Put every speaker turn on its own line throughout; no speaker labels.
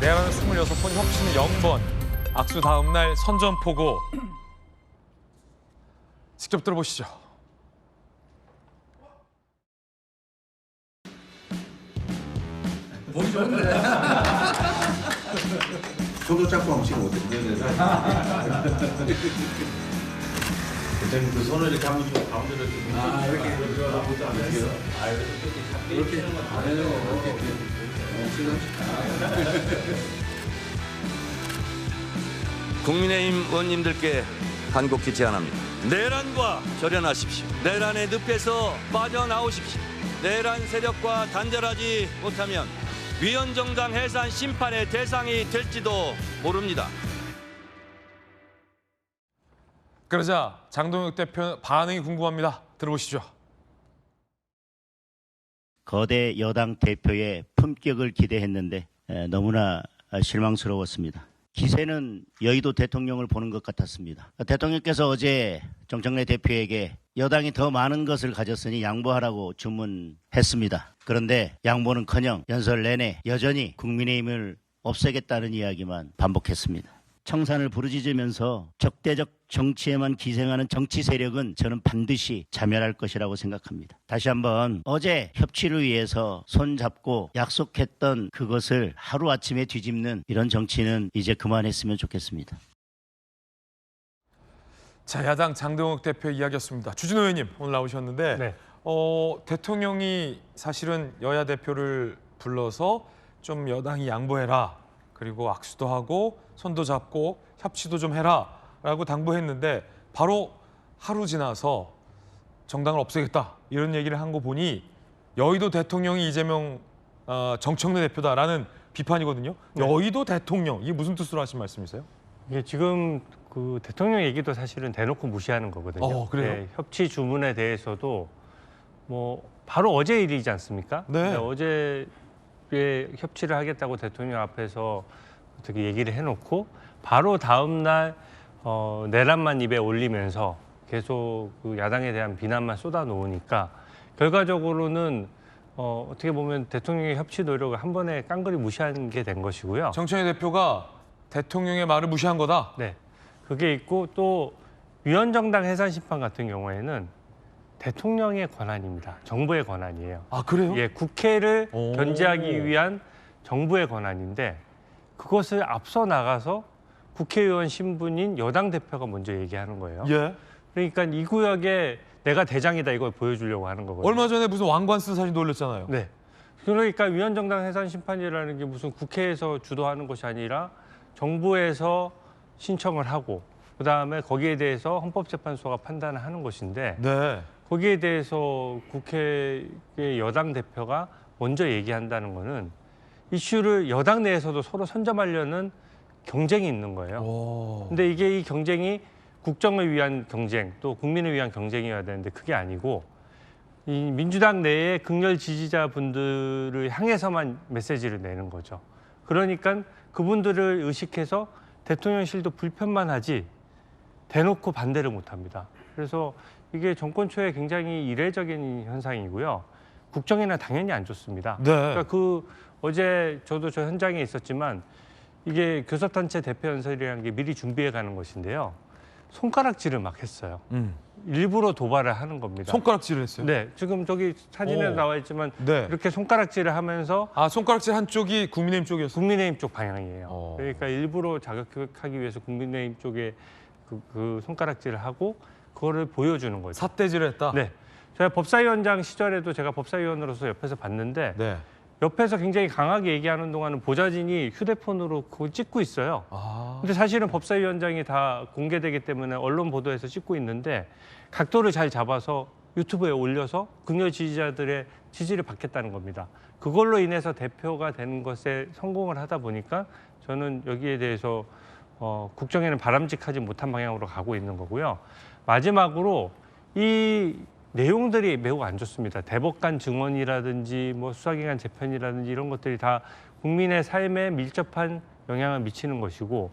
내란은 26번, 협치는 0번. 악수 다음 날 선전포고. 직접 들어보시죠.
저도 짝꿍 혹시 못했는데.
대장님 그 손을 이렇게 한번 좀 가운데로 좀.
이렇게
아무것도 안 했어요.
이렇게 안 해요.
국민의힘 의원님들께 간곡히 제안합니다. 내란과 절연하십시오. 내란의 늪에서 빠져나오십시오. 내란 세력과 단절하지 못하면 위헌정당 해산 심판의 대상이 될지도 모릅니다.
그러자 장동혁 대표 반응이 궁금합니다. 들어보시죠.
거대 여당 대표의 품격을 기대했는데 너무나 실망스러웠습니다. 기세는 여의도 대통령을 보는 것 같았습니다. 대통령께서 어제 정청래 대표에게 여당이 더 많은 것을 가졌으니 양보하라고 주문했습니다. 그런데 양보는커녕 연설 내내 여전히 국민의힘을 없애겠다는 이야기만 반복했습니다. 청산을 부르짖으면서 적대적 정치에만 기생하는 정치 세력은 저는 반드시 자멸할 것이라고 생각합니다. 다시 한번 어제 협치를 위해서 손잡고 약속했던 그것을 하루아침에 뒤집는 이런 정치는 이제 그만했으면 좋겠습니다.
자, 야당 장동혁 대표 이야기였습니다. 주진호 의원님 오늘 나오셨는데
네.
대통령이 사실은 여야 대표를 불러서 좀 여당이 양보해라. 그리고 악수도 하고 손도 잡고 협치도 좀 해라라고 당부했는데 바로 하루 지나서 정당을 없애겠다 이런 얘기를 한 거 보니 여의도 대통령이 이재명 정청래 대표다라는 비판이거든요.
네.
여의도 대통령 이게 무슨 뜻으로 하신 말씀이세요?
이게 지금 그 대통령 얘기도 사실은 대놓고 무시하는 거거든요.
그래요?
네, 협치 주문에 대해서도 뭐 바로 어제 일이지 않습니까?
네.
어제 협치를 하겠다고 대통령 앞에서 어떻게 얘기를 해놓고 바로 다음 날 내란만 입에 올리면서 계속 그 야당에 대한 비난만 쏟아놓으니까 결과적으로는 어떻게 보면 대통령의 협치 노력을 한 번에 깡그리 무시한 게 된 것이고요.
정청래 대표가 대통령의 말을 무시한 거다.
네, 그게 있고 또 위헌정당 해산 심판 같은 경우에는 대통령의 권한입니다. 정부의 권한이에요.
아 그래요?
예, 국회를
오.
견제하기 위한 정부의 권한인데 그것을 앞서 나가서 국회의원 신분인 여당 대표가 먼저 얘기하는 거예요.
예.
그러니까 이 구역에 내가 대장이다 이걸 보여주려고 하는 거거든요.
얼마 전에 무슨 왕관 쓴 사진도 올렸잖아요.
네. 그러니까 위헌정당 해산 심판이라는 게 무슨 국회에서 주도하는 것이 아니라 정부에서 신청을 하고 그다음에 거기에 대해서 헌법재판소가 판단을 하는 것인데
네.
거기에 대해서 국회의 여당 대표가 먼저 얘기한다는 거는 이슈를 여당 내에서도 서로 선점하려는 경쟁이 있는 거예요.
오.
근데 이게 이 경쟁이 국정을 위한 경쟁 또 국민을 위한 경쟁이어야 되는데 그게 아니고 이 민주당 내의 극렬 지지자분들을 향해서만 메시지를 내는 거죠. 그러니까 그분들을 의식해서 대통령실도 불편만 하지 대놓고 반대를 못합니다. 그래서 이게 정권 초에 굉장히 이례적인 현상이고요. 국정에는 당연히 안 좋습니다.
네.
그러니까 어제 저도 저 현장에 있었지만 이게 교섭단체 대표 연설이라는 게 미리 준비해 가는 것인데요. 손가락질을 막 했어요. 일부러 도발을 하는 겁니다.
손가락질을 했어요.
네, 지금 저기 사진에
오.
나와 있지만
네.
이렇게 손가락질을 하면서
아 손가락질 한쪽이 국민의힘 쪽이었어요.
국민의힘 쪽 방향이에요.
오.
그러니까 일부러 자극하기 위해서 국민의힘 쪽에 그 손가락질을 하고 그거를 보여주는 거죠.
삿대질을 했다.
네, 제가 법사위원장 시절에도 제가 법사위원으로서 옆에서 봤는데
네.
옆에서 굉장히 강하게 얘기하는 동안은 보좌진이 휴대폰으로 그걸 찍고 있어요.
아.
근데 사실은 법사위원장이 다 공개되기 때문에 언론 보도에서 찍고 있는데 각도를 잘 잡아서 유튜브에 올려서 극렬 지지자들의 지지를 받겠다는 겁니다. 그걸로 인해서 대표가 되는 것에 성공을 하다 보니까 저는 여기에 대해서 국정에는 바람직하지 못한 방향으로 가고 있는 거고요. 마지막으로 이 내용들이 매우 안 좋습니다. 대법관 증언이라든지 뭐 수사기관 재편이라든지 이런 것들이 다 국민의 삶에 밀접한 영향을 미치는 것이고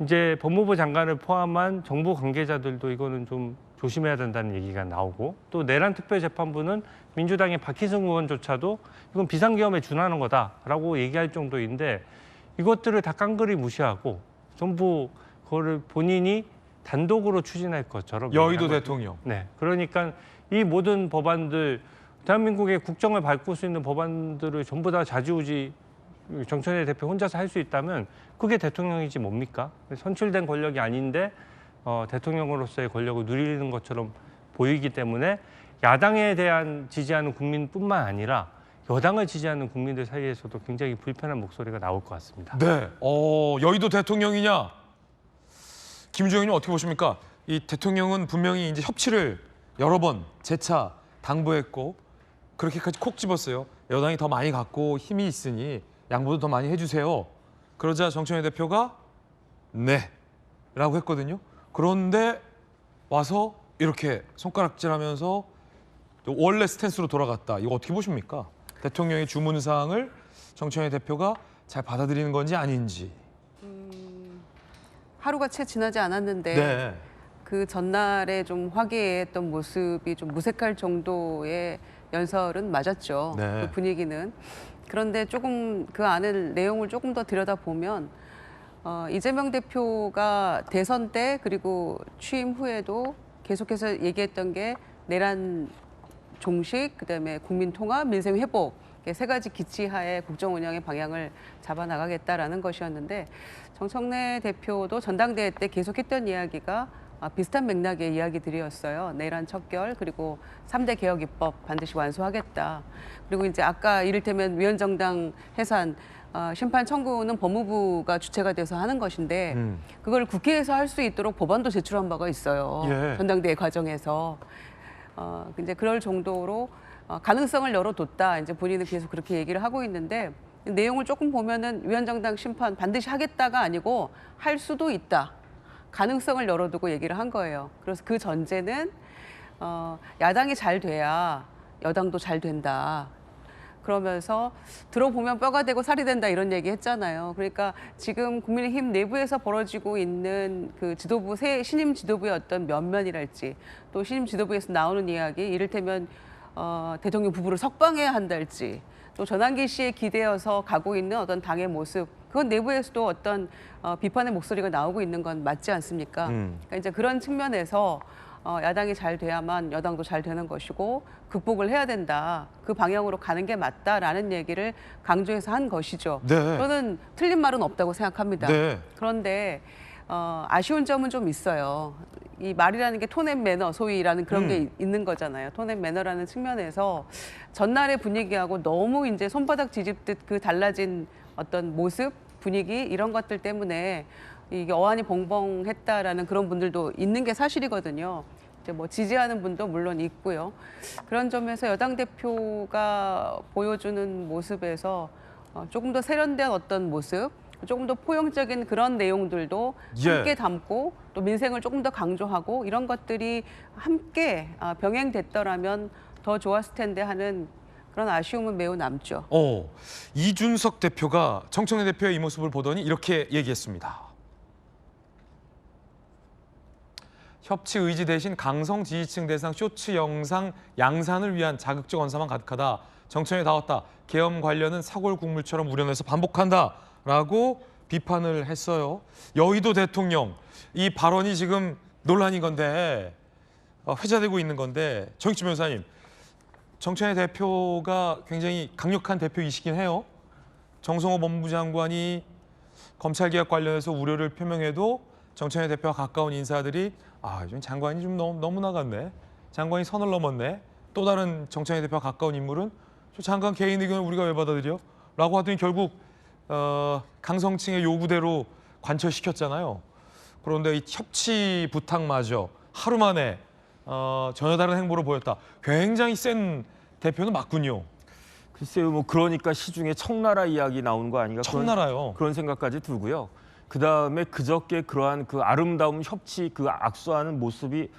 이제 법무부 장관을 포함한 정부 관계자들도 이거는 좀 조심해야 된다는 얘기가 나오고 또 내란 특별재판부는 민주당의 박희승 의원조차도 이건 비상계엄에 준하는 거다라고 얘기할 정도인데 이것들을 다 깡그리 무시하고 전부 그거를 본인이 단독으로 추진할 것처럼
여의도
얘기한 거죠.
대통령.
네, 그러니까 이 모든 법안들 대한민국의 국정을 바꿀 수 있는 법안들을 전부 다 좌지우지 정청래 대표 혼자서 할 수 있다면 그게 대통령이지 뭡니까? 선출된 권력이 아닌데 대통령으로서의 권력을 누리는 것처럼 보이기 때문에 야당에 대한 지지하는 국민뿐만 아니라 여당을 지지하는 국민들 사이에서도 굉장히 불편한 목소리가 나올 것 같습니다.
네. 여의도 대통령이냐? 김주영 의원님 어떻게 보십니까? 이 대통령은 분명히 이제 협치를 여러 번 재차 당부했고 그렇게까지 콕 집었어요. 여당이 더 많이 갖고 힘이 있으니 양보도 더 많이 해주세요. 그러자 정청래 대표가 네 라고 했거든요. 그런데 와서 이렇게 손가락질하면서 원래 스탠스로 돌아갔다. 이거 어떻게 보십니까? 대통령의 주문사항을 정청래 대표가 잘 받아들이는 건지 아닌지.
하루가 채 지나지 않았는데
네.
그 전날에 좀 화기애애했던 모습이 좀 무색할 정도의 연설은 맞았죠.
네.
그 분위기는. 그런데 조금 그 안을 내용을 조금 더 들여다보면 이재명 대표가 대선 때 그리고 취임 후에도 계속해서 얘기했던 게 내란 종식, 그다음에 국민 통합, 민생 회복 이렇게 세 가지 기치하에 국정 운영의 방향을 잡아나가겠다라는 것이었는데 정청래 대표도 전당대회 때 계속했던 이야기가 비슷한 맥락의 이야기들이었어요. 내란 척결 그리고 3대 개혁 입법 반드시 완수하겠다. 그리고 이제 아까 이를테면 위원정당 해산 심판 청구는 법무부가 주체가 돼서 하는 것인데 그걸 국회에서 할 수 있도록 법안도 제출한 바가 있어요.
예.
전당대회 과정에서 이제 그럴 정도로 가능성을 열어뒀다. 이제 본인은 계속 그렇게 얘기를 하고 있는데 내용을 조금 보면은 위원정당 심판 반드시 하겠다가 아니고 할 수도 있다. 가능성을 열어두고 얘기를 한 거예요. 그래서 그 전제는 야당이 잘 돼야 여당도 잘 된다. 그러면서 들어보면 뼈가 되고 살이 된다 이런 얘기 했잖아요. 그러니까 지금 국민의힘 내부에서 벌어지고 있는 그 지도부 새 신임 지도부의 어떤 면면이랄지 또 신임 지도부에서 나오는 이야기 이를테면 대통령 부부를 석방해야 한달지 또 전환기 씨에 기대어서 가고 있는 어떤 당의 모습 그건 내부에서도 어떤 비판의 목소리가 나오고 있는 건 맞지 않습니까? 그러니까 이제 그런 측면에서 야당이 잘 돼야만 여당도 잘 되는 것이고 극복을 해야 된다. 그 방향으로 가는 게 맞다라는 얘기를 강조해서 한 것이죠.
네.
저는 틀린 말은 없다고 생각합니다.
네.
그런데 아쉬운 점은 좀 있어요. 이 말이라는 게 톤 앤 매너 소위라는 그런 게 있는 거잖아요. 톤 앤 매너라는 측면에서 전날의 분위기하고 너무 이제 손바닥 뒤집듯 그 달라진 어떤 모습, 분위기 이런 것들 때문에 이게 어안이 벙벙했다라는 그런 분들도 있는 게 사실이거든요. 이제 뭐 지지하는 분도 물론 있고요. 그런 점에서 여당 대표가 보여주는 모습에서 조금 더 세련된 어떤 모습, 조금 더 포용적인 그런 내용들도
예.
함께 담고 또 민생을 조금 더 강조하고 이런 것들이 함께 병행됐더라면 더 좋았을 텐데 하는 그런 아쉬움은 매우 남죠.
이준석 대표가 정청래 대표의 이 모습을 보더니 이렇게 얘기했습니다. 협치 의지 대신 강성 지지층 대상 쇼츠 영상 양산을 위한 자극적 언사만 가득하다. 정청래 다 왔다. 계엄 관련은 사골 국물처럼 우려내서 반복한다라고 비판을 했어요. 여의도 대통령 이 발언이 지금 논란인 건데 회자되고 있는 건데 정익진 변호사님 정청래 대표가 굉장히 강력한 대표이시긴 해요. 정성호 법무부 장관이 검찰개혁 관련해서 우려를 표명해도 정청래 대표와 가까운 인사들이 요즘 장관이 좀 너무 나갔네. 장관이 선을 넘었네. 또 다른 정청래 대표와 가까운 인물은 저 장관 개인 의견을 우리가 왜 받아들여? 라고 하더니 결국 강성층의 요구대로 관철시켰잖아요. 그런데 이 협치 부탁마저 하루 만에 전혀 다른 행보를 보였다. 굉장히 센 대표는 맞군요.
글쎄요, 뭐 그러니까 시중에 청나라 이야기 나오는 거 아닌가?
청나라요.
그런 생각까지 들고요. 그 다음에 그저께 그러한 그 아름다운 협치 그 악수하는 모습이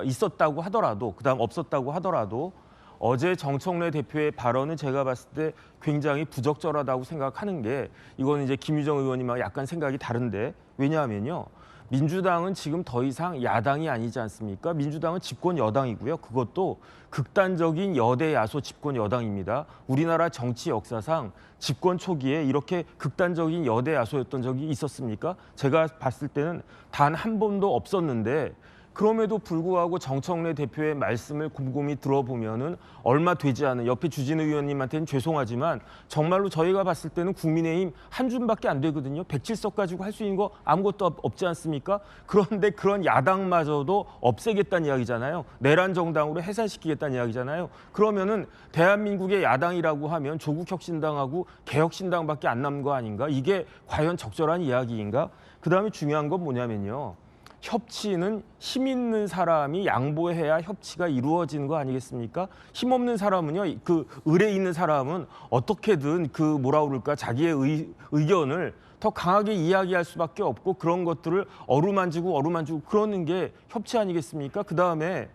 있었다고 하더라도 그다음 없었다고 하더라도 어제 정청래 대표의 발언은 제가 봤을 때 굉장히 부적절하다고 생각하는 게 이거는 이제 김유정 의원님하고 약간 생각이 다른데 왜냐하면요. 민주당은 지금 더 이상 야당이 아니지 않습니까? 민주당은 집권 여당이고요. 그것도 극단적인 여대 야소 집권 여당입니다. 우리나라 정치 역사상 집권 초기에 이렇게 극단적인 여대 야소였던 적이 있었습니까? 제가 봤을 때는 단 한 번도 없었는데 그럼에도 불구하고 정청래 대표의 말씀을 곰곰이 들어보면은 얼마 되지 않은 옆에 주진우 의원님한테는 죄송하지만 정말로 저희가 봤을 때는 국민의힘 한 줌밖에 안 되거든요. 107석 가지고 할 수 있는 거 아무것도 없지 않습니까? 그런데 그런 야당마저도 없애겠다는 이야기잖아요. 내란 정당으로 해산시키겠다는 이야기잖아요. 그러면은 대한민국의 야당이라고 하면 조국혁신당하고 개혁신당밖에 안 남은 거 아닌가? 이게 과연 적절한 이야기인가? 그다음에 중요한 건 뭐냐면요. 협치는 힘 있는 사람이 양보해야 협치가 이루어지는 거 아니겠습니까? 힘 없는 사람은요, 그 을에 있는 사람은 어떻게든 그 뭐라 그럴까 자기의 의견을 더 강하게 이야기할 수밖에 없고 그런 것들을 어루만지고 그러는 게 협치 아니겠습니까? 그 다음에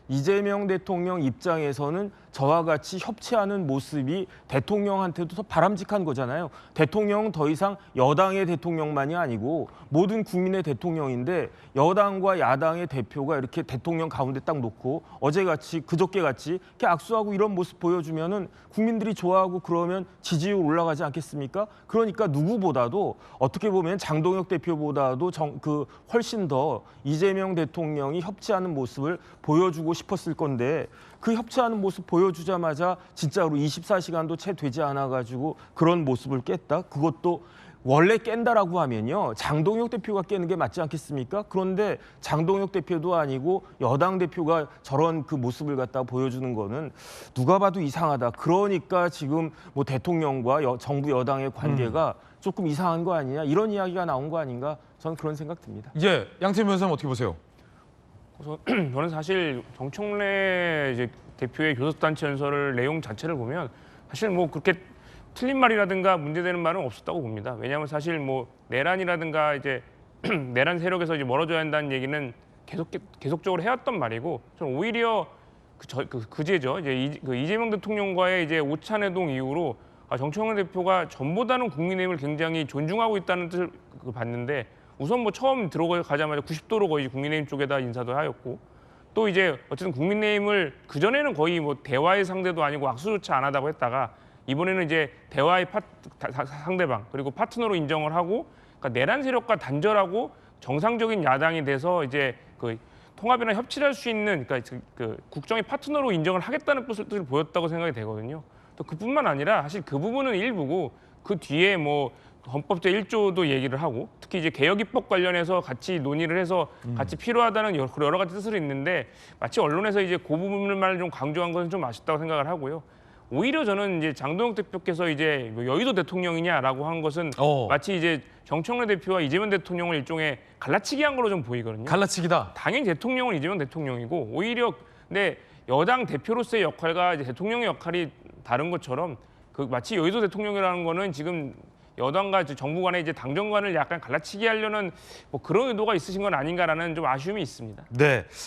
이재명 대통령 입장에서는 저와 같이 협치하는 모습이 대통령한테도 더 바람직한 거잖아요. 대통령은 더 이상 여당의 대통령만이 아니고 모든 국민의 대통령인데 여당과 야당의 대표가 이렇게 대통령 가운데 딱 놓고 어제같이 그저께같이 이렇게 악수하고 이런 모습 보여주면은 국민들이 좋아하고 그러면 지지율 올라가지 않겠습니까? 그러니까 누구보다도 어떻게 보면 장동혁 대표보다도 훨씬 더 이재명 대통령이 협치하는 모습을 보여주고 싶었을 건데 그 협치하는 모습 보여주자마자 진짜로 24시간도 채 되지 않아가지고 그런 모습을 깼다? 그것도 원래 깬다라고 하면요. 장동혁 대표가 깨는 게 맞지 않겠습니까? 그런데 장동혁 대표도 아니고 여당 대표가 저런 그 모습을 갖다 보여주는 거는 누가 봐도 이상하다. 그러니까 지금 뭐 대통령과 정부 여당의 관계가 조금 이상한 거 아니냐 이런 이야기가 나온 거 아닌가 저는 그런 생각 듭니다.
예, 양태민 변호사님 어떻게 보세요?
저는 사실 정청래 이제 대표의 교섭단체 연설 내용 자체를 보면 사실 뭐 그렇게 틀린 말이라든가 문제되는 말은 없었다고 봅니다. 왜냐하면 사실 뭐 내란이라든가 이제 내란 세력에서 이제 멀어져야 한다는 얘기는 계속적으로 해왔던 말이고, 저는 오히려 그제죠. 이제 이재명 대통령과의 이제 오찬회동 이후로 정청래 대표가 전보다는 국민의힘을 굉장히 존중하고 있다는 뜻을 봤는데. 우선 뭐 처음 들어가자마자 90도로 거의 국민의힘 쪽에다 인사도 하였고 또 이제 어쨌든 국민의힘을 그전에는 거의 뭐 대화의 상대도 아니고 악수조차 안 하다고 했다가 이번에는 이제 대화의 상대방 그리고 파트너로 인정을 하고 그러니까 내란 세력과 단절하고 정상적인 야당이 돼서 이제 그 통합이나 협치를 할 수 있는 그러니까 그 국정의 파트너로 인정을 하겠다는 뜻을 보였다고 생각이 되거든요. 또 그뿐만 아니라 사실 그 부분은 일부고 그 뒤에 뭐 헌법 제1조도 얘기를 하고 특히 이제 개혁 입법 관련해서 같이 논의를 해서 같이 필요하다는 여러 가지 뜻을 있는데 마치 언론에서 이제 그 부분만 좀 강조한 것은 좀 아쉽다고 생각을 하고요. 오히려 저는 이제 장동혁 대표께서 이제 여의도 대통령이냐라고 한 것은 마치 이제 정청래 대표와 이재명 대통령을 일종의 갈라치기 한 걸로 좀 보이거든요.
갈라치기다.
당연히 대통령은 이재명 대통령이고 오히려 근데 여당 대표로서의 역할과 이제 대통령의 역할이 다른 것처럼 그 마치 여의도 대통령이라는 거는 지금 여당과 정부 간의 이제 당정간을 약간 갈라치기 하려는 뭐 그런 의도가 있으신 건 아닌가라는 좀 아쉬움이 있습니다.
네.